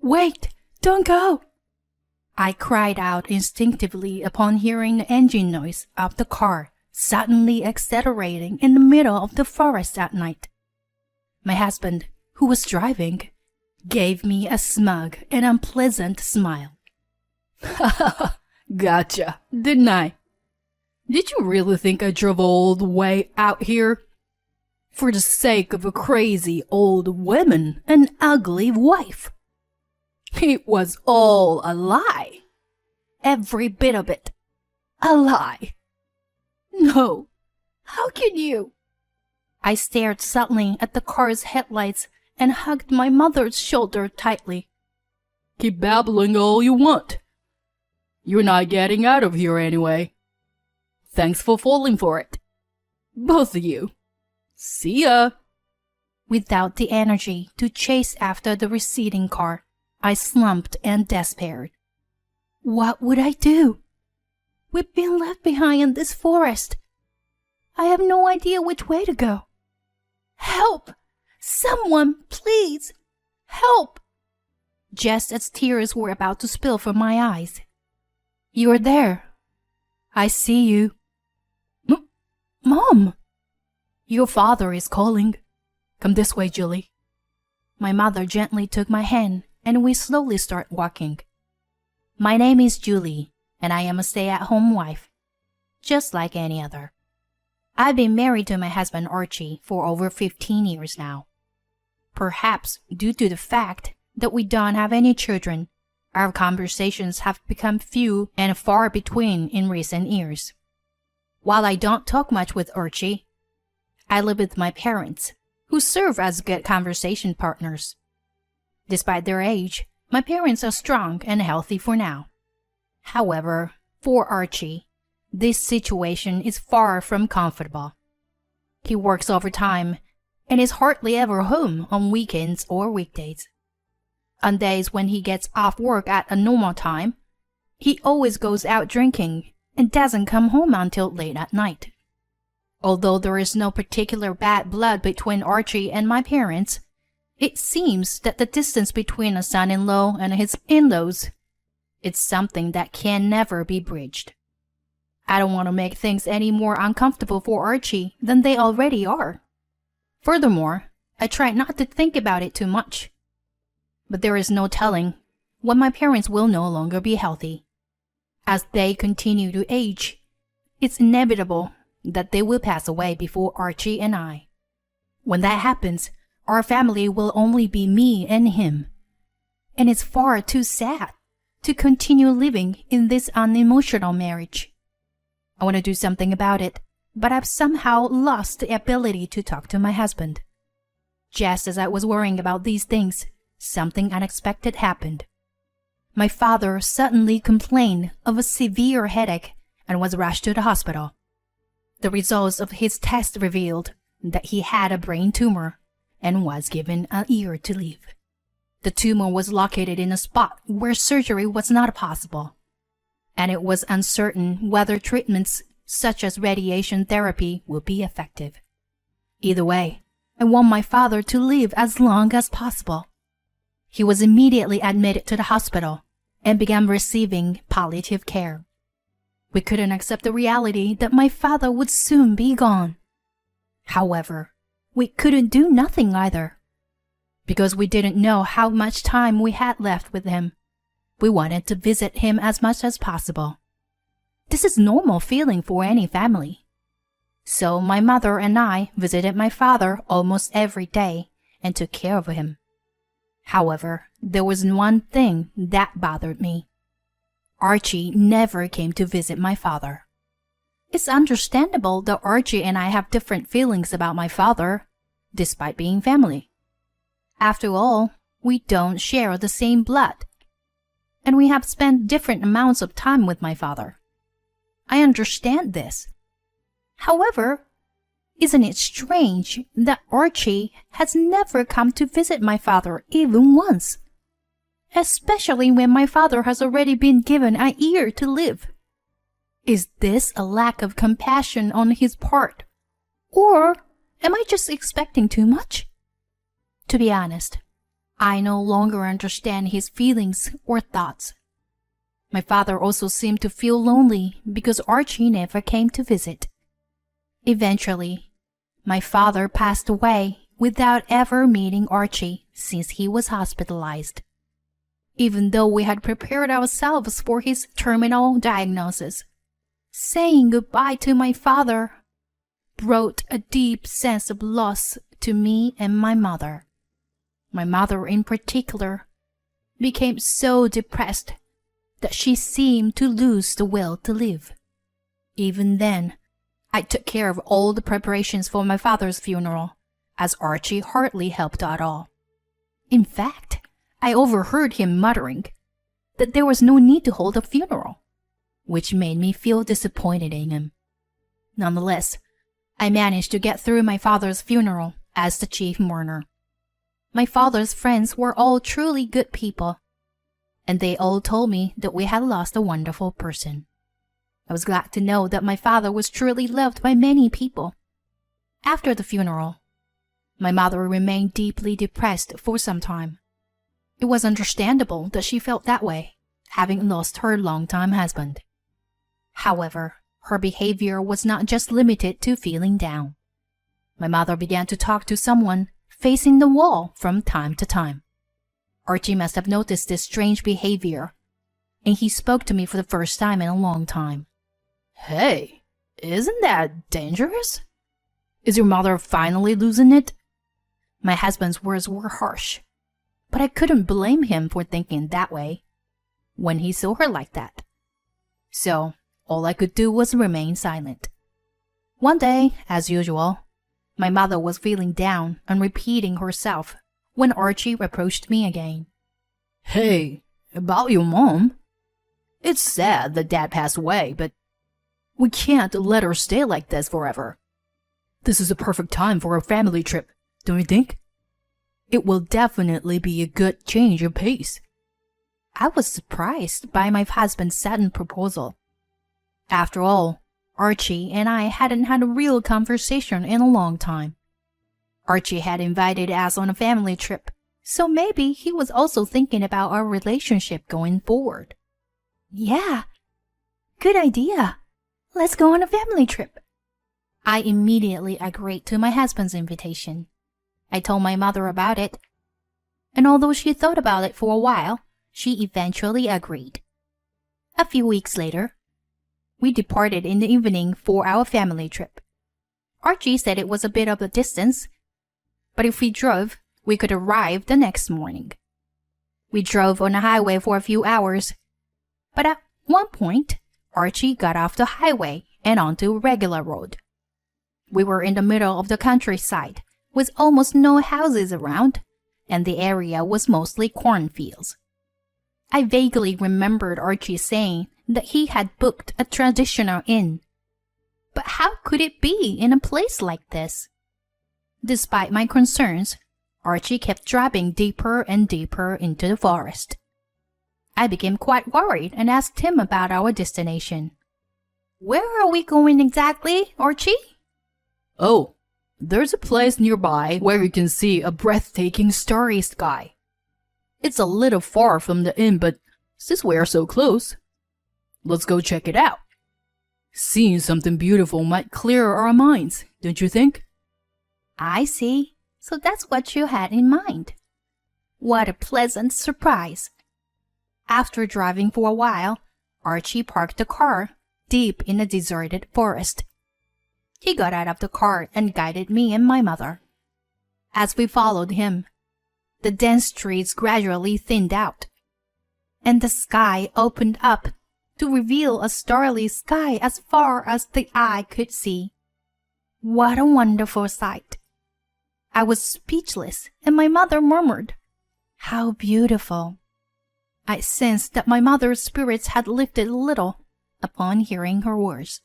Wait! Don't go! I cried out instinctively upon hearing the engine noise of the car suddenly accelerating in the middle of the forest at night. My husband, who was driving, gave me a smug and unpleasant smile. Gotcha, didn't I? Did you really think I drove all the way out here? For the sake of a crazy old woman and ugly wife? It was all a lie. Every bit of it. A lie. No. How can you? I stared suddenly at the car's headlights and hugged my mother's shoulder tightly. Keep babbling all you want. You're not getting out of here anyway. Thanks for falling for it. Both of you. See ya. Without the energy to chase after the receding car, I slumped and despaired. What would I do? We've been left behind in this forest. I have no idea which way to go. Help! Someone, please! Help! Just as tears were about to spill from my eyes. You're there. I see you. Mom! Your father is calling. Come this way, Julie. My mother gently took my hand and we slowly start walking. My name is Julie, and I am a stay-at-home wife, just like any other. I've been married to my husband Archie for over 15 years now. Perhaps due to the fact that we don't have any children, our conversations have become few and far between in recent years. While I don't talk much with Archie, I live with my parents, who serve as good conversation partners. Despite their age, my parents are strong and healthy for now. However, for Archie, this situation is far from comfortable. He works overtime and is hardly ever home on weekends or weekdays. On days when he gets off work at a normal time, he always goes out drinking and doesn't come home until late at night. Although there is no particular bad blood between Archie and my parents, it seems that the distance between a son-in-law and his in-laws is something that can never be bridged. I don't want to make things any more uncomfortable for Archie than they already are. Furthermore, I try not to think about it too much. But there is no telling when my parents will no longer be healthy. As they continue to age, it's inevitable that they will pass away before Archie and I. When that happens, our family will only be me and him. And it's far too sad to continue living in this unemotional marriage. I want to do something about it, but I've somehow lost the ability to talk to my husband. Just as I was worrying about these things, something unexpected happened. My father suddenly complained of a severe headache and was rushed to the hospital. The results of his test revealed that he had a brain tumor and was given a year to live. The tumor was located in a spot where surgery was not possible, and it was uncertain whether treatments such as radiation therapy would be effective. Either way, I want my father to live as long as possible. He was immediately admitted to the hospital and began receiving palliative care. We couldn't accept the reality that my father would soon be gone. However, we couldn't do nothing either. Because we didn't know how much time we had left with him, we wanted to visit him as much as possible. This is normal feeling for any family. So my mother and I visited my father almost every day and took care of him. However, there was one thing that bothered me. Archie never came to visit my father. It's understandable that Archie and I have different feelings about my father, despite being family. After all, we don't share the same blood, and we have spent different amounts of time with my father. I understand this. However, isn't it strange that Archie has never come to visit my father even once? Especially when my father has already been given a year to live. Is this a lack of compassion on his part? Or am I just expecting too much? To be honest, I no longer understand his feelings or thoughts. My father also seemed to feel lonely because Archie never came to visit. Eventually, my father passed away without ever meeting Archie since he was hospitalized. Even though we had prepared ourselves for his terminal diagnosis, saying goodbye to my father brought a deep sense of loss to me and my mother. My mother in particular became so depressed that she seemed to lose the will to live. Even then, I took care of all the preparations for my father's funeral, as Archie hardly helped at all. In fact, I overheard him muttering that there was no need to hold a funeral, which made me feel disappointed in him. Nonetheless, I managed to get through my father's funeral as the chief mourner. My father's friends were all truly good people, and they all told me that we had lost a wonderful person. I was glad to know that my father was truly loved by many people. After the funeral, my mother remained deeply depressed for some time. It was understandable that she felt that way, having lost her longtime husband. However, her behavior was not just limited to feeling down. My mother began to talk to someone facing the wall from time to time. Archie must have noticed this strange behavior, and he spoke to me for the first time in a long time. "Hey, isn't that dangerous? Is your mother finally losing it?" My husband's words were harsh, but I couldn't blame him for thinking that way when he saw her like that. So, all I could do was remain silent. One day, as usual, my mother was feeling down and repeating herself when Archie approached me again. "Hey, about your mom? It's sad that Dad passed away, but we can't let her stay like this forever. This is a perfect time for a family trip, don't you think? It will definitely be a good change of pace." I was surprised by my husband's sudden proposal. After all, Archie and I hadn't had a real conversation in a long time. Archie had invited us on a family trip, so maybe he was also thinking about our relationship going forward. "Yeah, good idea. Let's go on a family trip." I immediately agreed to my husband's invitation. I told my mother about it, and although she thought about it for a while, she eventually agreed. A few weeks later, we departed in the evening for our family trip. Archie said it was a bit of a distance, but if we drove, we could arrive the next morning. We drove on the highway for a few hours, but at one point, Archie got off the highway and onto a regular road. We were in the middle of the countryside, with almost no houses around, and the area was mostly cornfields. I vaguely remembered Archie saying that he had booked a traditional inn. But how could it be in a place like this? Despite my concerns, Archie kept driving deeper and deeper into the forest. I became quite worried and asked him about our destination. "Where are we going exactly, Archie?" "Oh, there's a place nearby where you can see a breathtaking starry sky. It's a little far from the inn, but since we're so close, let's go check it out. Seeing something beautiful might clear our minds, don't you think?" "I see. So that's what you had in mind. What a pleasant surprise." After driving for a while, Archie parked the car deep in a deserted forest. He got out of the car and guided me and my mother. As we followed him, the dense trees gradually thinned out, and the sky opened up to reveal a starry sky as far as the eye could see. What a wonderful sight! I was speechless, and my mother murmured, "How beautiful!" I sensed that my mother's spirits had lifted a little upon hearing her words.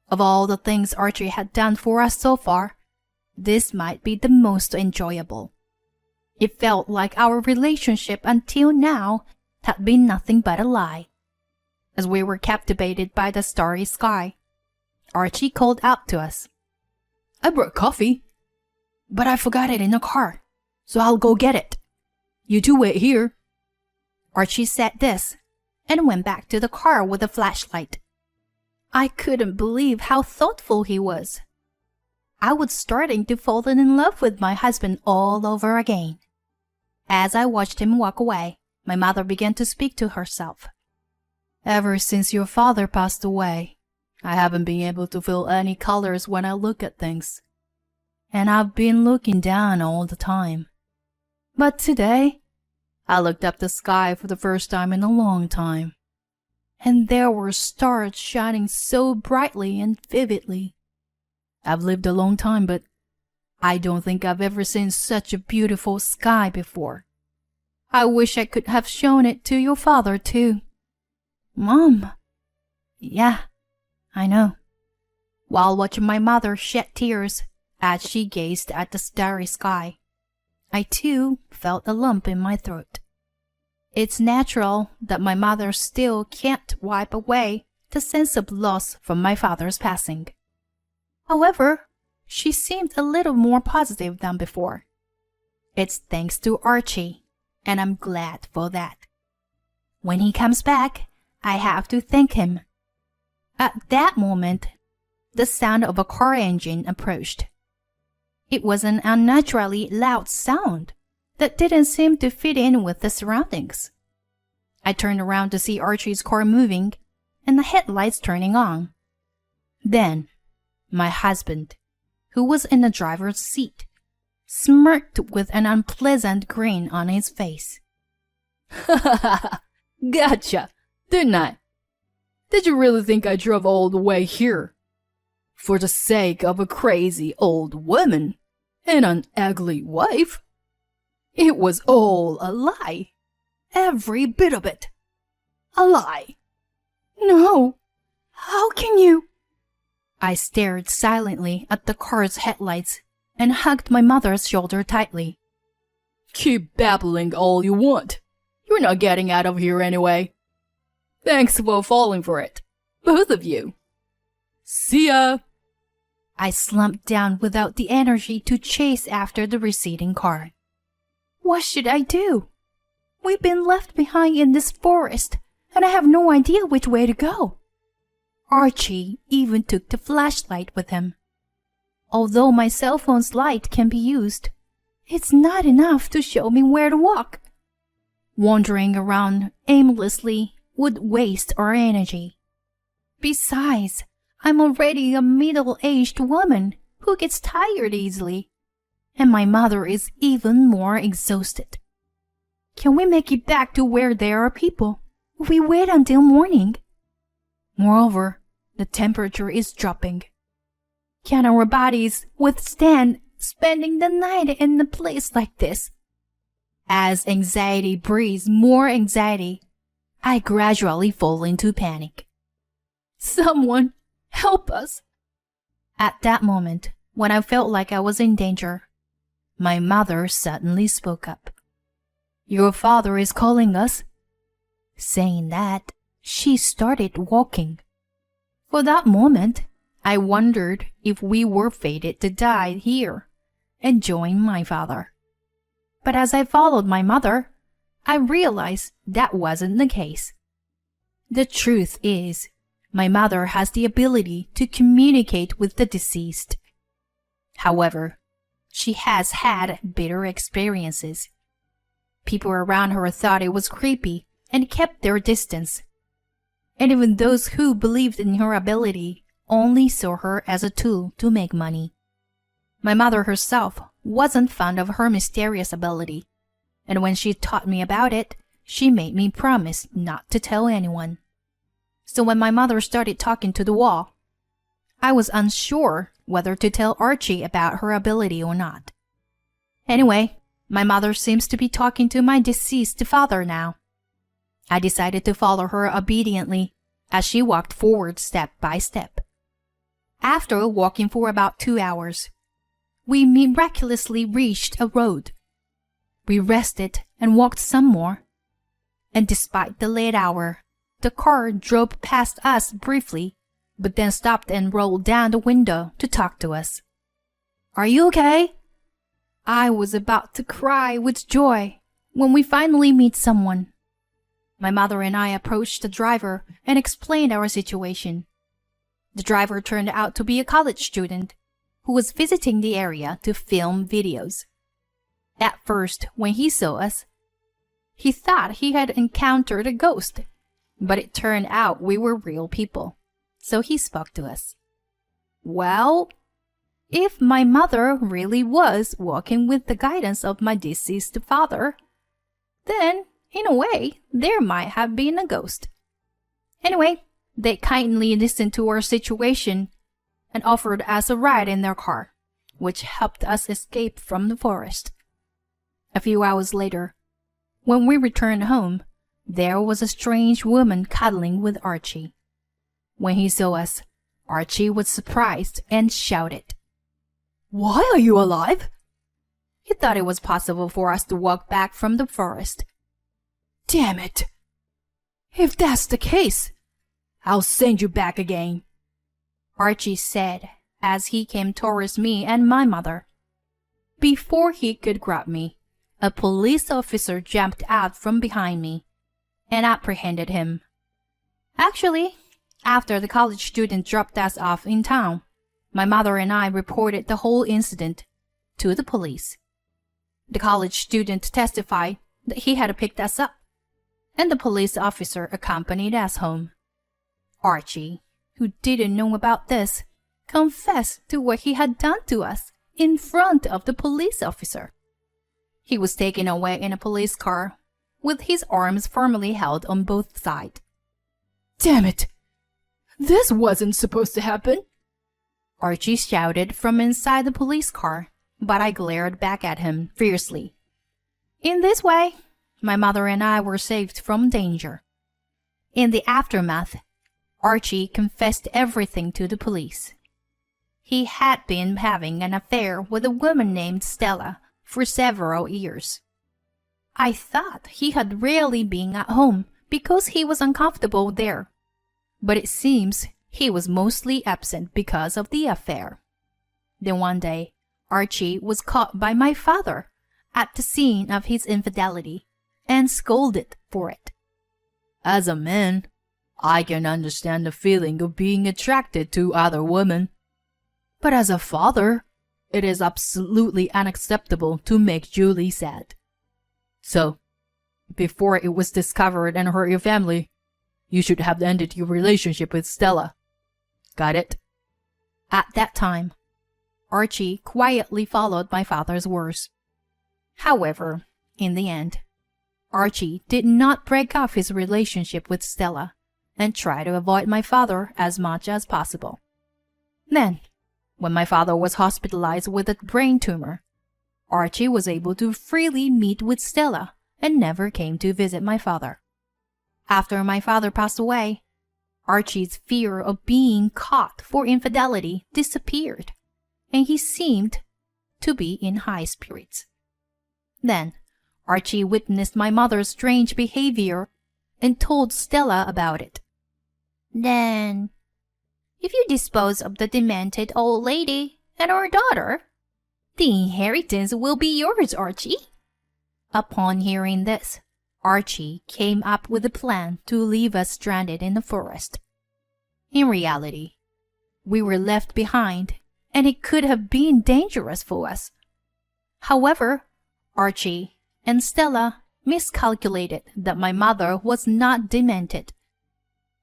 Of all the things Archie had done for us so far, this might be the most enjoyable. It felt like our relationship until now had been nothing but a lie. As we were captivated by the starry sky, Archie called out to us, "I brought coffee, but I forgot it in the car, so I'll go get it." You two wait here." Archie said this and went back to the car with a flashlight. I couldn't believe how thoughtful he was. I was starting to fall in love with my husband all over again. As I watched him walk away, my mother began to speak to herself. "Ever since your father passed away, I haven't been able to feel any colors when I look at things. And I've been looking down all the time. But today, I looked up the sky for the first time in a long time. And there were stars shining so brightly and vividly. I've lived a long time, but I don't think I've ever seen such a beautiful sky before. I wish I could have shown it to your father, too." "Mom." "Yeah, I know." While watching my mother shed tears as she gazed at the starry sky, I too felt a lump in my throat. It's natural that my mother still can't wipe away the sense of loss from my father's passing. However, she seemed a little more positive than before. It's thanks to Archie, and I'm glad for that. When he comes back, I have to thank him. At that moment, the sound of a car engine approached. It was an unnaturally loud sound that didn't seem to fit in with the surroundings. I turned around to see Archie's car moving and the headlights turning on. Then, my husband, who was in the driver's seat, smirked with an unpleasant grin on his face. "Gotcha, didn't I? Did you really think I drove all the way here for the sake of a crazy old woman and an ugly wife? It was all a lie. Every bit of it. A lie." "No, how can you?" I stared silently at the car's headlights and hugged my mother's shoulder tightly. "Keep babbling all you want. You're not getting out of here anyway. Thanks for falling for it, both of you. See ya." I slumped down without the energy to chase after the receding car. What should I do? We've been left behind in this forest, and I have no idea which way to go. Archie even took the flashlight with him. Although my cell phone's light can be used, it's not enough to show me where to walk. Wandering around aimlessly would waste our energy. Besides, I'm already a middle-aged woman who gets tired easily, and my mother is even more exhausted. Can we make it back to where there are people if we wait until morning? Moreover, the temperature is dropping. Can our bodies withstand spending the night in a place like this? As anxiety breeds more anxiety, I gradually fall into panic. Someone help us! At that moment, when I felt like I was in danger, my mother suddenly spoke up. "Your father is calling us." Saying that, she started walking. For that moment, I wondered if we were fated to die here and join my father. But as I followed my mother, I realized that wasn't the case. The truth is, my mother has the ability to communicate with the deceased. However, she has had bitter experiences. People around her thought it was creepy and kept their distance. And even those who believed in her ability only saw her as a tool to make money. My mother herself wasn't fond of her mysterious ability, and when she taught me about it, she made me promise not to tell anyone. So when my mother started talking to the wall, I was unsure whether to tell Archie about her ability or not. Anyway, my mother seems to be talking to my deceased father now. I decided to follow her obediently as she walked forward step by step. After walking for about 2 hours, we miraculously reached a road. We rested and walked some more, and despite the late hour, the car drove past us briefly, but then stopped and rolled down the window to talk to us. "Are you okay?" I was about to cry with joy when we finally meet someone. My mother and I approached the driver and explained our situation. The driver turned out to be a college student who was visiting the area to film videos. At first, when he saw us, he thought he had encountered a ghost, but it turned out we were real people, so he spoke to us. Well, if my mother really was walking with the guidance of my deceased father, then, in a way, there might have been a ghost. Anyway, they kindly listened to our situation and offered us a ride in their car, which helped us escape from the forest. A few hours later, when we returned home, there was a strange woman cuddling with Archie. When he saw us, Archie was surprised and shouted, "Why are you alive?" He thought it was possible for us to walk back from the forest. "Damn it! If that's the case, I'll send you back again," Archie said as he came towards me and my mother. Before he could grab me, a police officer jumped out from behind me and apprehended him. Actually, after the college student dropped us off in town, my mother and I reported the whole incident to the police. The college student testified that he had picked us up, and the police officer accompanied us home. Archie, who didn't know about this, confessed to what he had done to us in front of the police officer. He was taken away in a police car, with his arms firmly held on both sides. "Damn it! This wasn't supposed to happen!" Archie shouted from inside the police car, but I glared back at him fiercely. In this way, my mother and I were saved from danger. In the aftermath, Archie confessed everything to the police. He had been having an affair with a woman named Stella for several years. I thought he had rarely been at home because he was uncomfortable there, but it seems he was mostly absent because of the affair. Then one day, Archie was caught by my father at the scene of his infidelity and scolded for it. As a man, I can understand the feeling of being attracted to other women. But as a father, it is absolutely unacceptable to make Julie sad. So, before it was discovered and hurt your family, you should have ended your relationship with Stella. Got it?" At that time, Archie quietly followed my father's words. However, in the end, Archie did not break off his relationship with Stella and try to avoid my father as much as possible. Then, when my father was hospitalized with a brain tumor, Archie was able to freely meet with Stella and never came to visit my father. After my father passed away, Archie's fear of being caught for infidelity disappeared, and he seemed to be in high spirits. Then, Archie witnessed my mother's strange behavior and told Stella about it. "Then, if you dispose of the demented old lady and our daughter, the inheritance will be yours, Archie." Upon hearing this, Archie came up with a plan to leave us stranded in the forest. In reality, we were left behind, and it could have been dangerous for us. However, Archie and Stella miscalculated that my mother was not demented,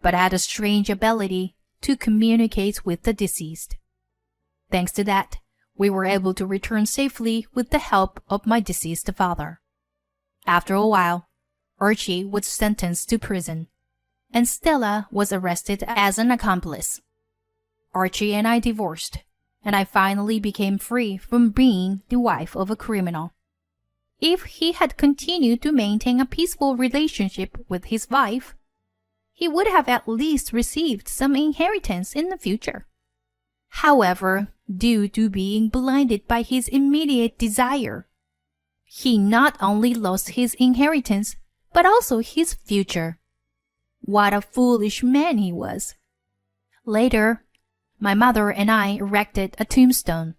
but had a strange ability to communicate with the deceased. Thanks to that, we were able to return safely with the help of my deceased father. After a while, Archie was sentenced to prison, and Stella was arrested as an accomplice. Archie and I divorced, and I finally became free from being the wife of a criminal. If he had continued to maintain a peaceful relationship with his wife, he would have at least received some inheritance in the future. However, due to being blinded by his immediate desire, he not only lost his inheritance, but also his future. What a foolish man he was. Later, my mother and I erected a tombstone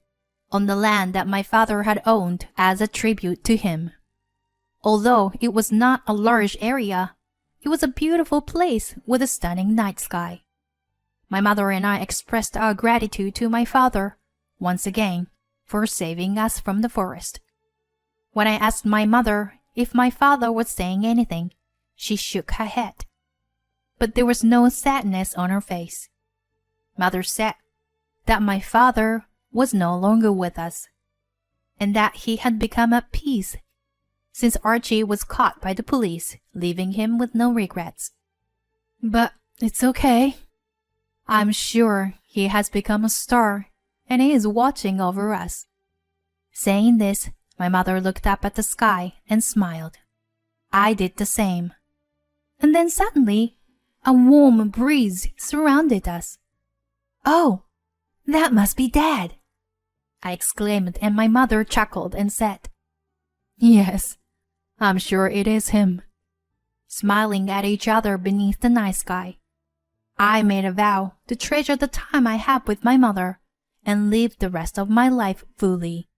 on the land that my father had owned as a tribute to him. Although it was not a large area, it was a beautiful place with a stunning night sky. My mother and I expressed our gratitude to my father, once again, for saving us from the forest. When I asked my mother if my father was saying anything, she shook her head. But there was no sadness on her face. Mother said that my father was no longer with us, and that he had become at peace, since Archie was caught by the police, leaving him with no regrets. But it's okay. I'm sure he has become a star, and he is watching over us. Saying this, my mother looked up at the sky and smiled. I did the same. And then suddenly, a warm breeze surrounded us. "Oh, that must be Dad!" I exclaimed, and my mother chuckled and said, "Yes, I'm sure it is him." Smiling at each other beneath the night sky, I made a vow to treasure the time I had with my mother and live the rest of my life fully.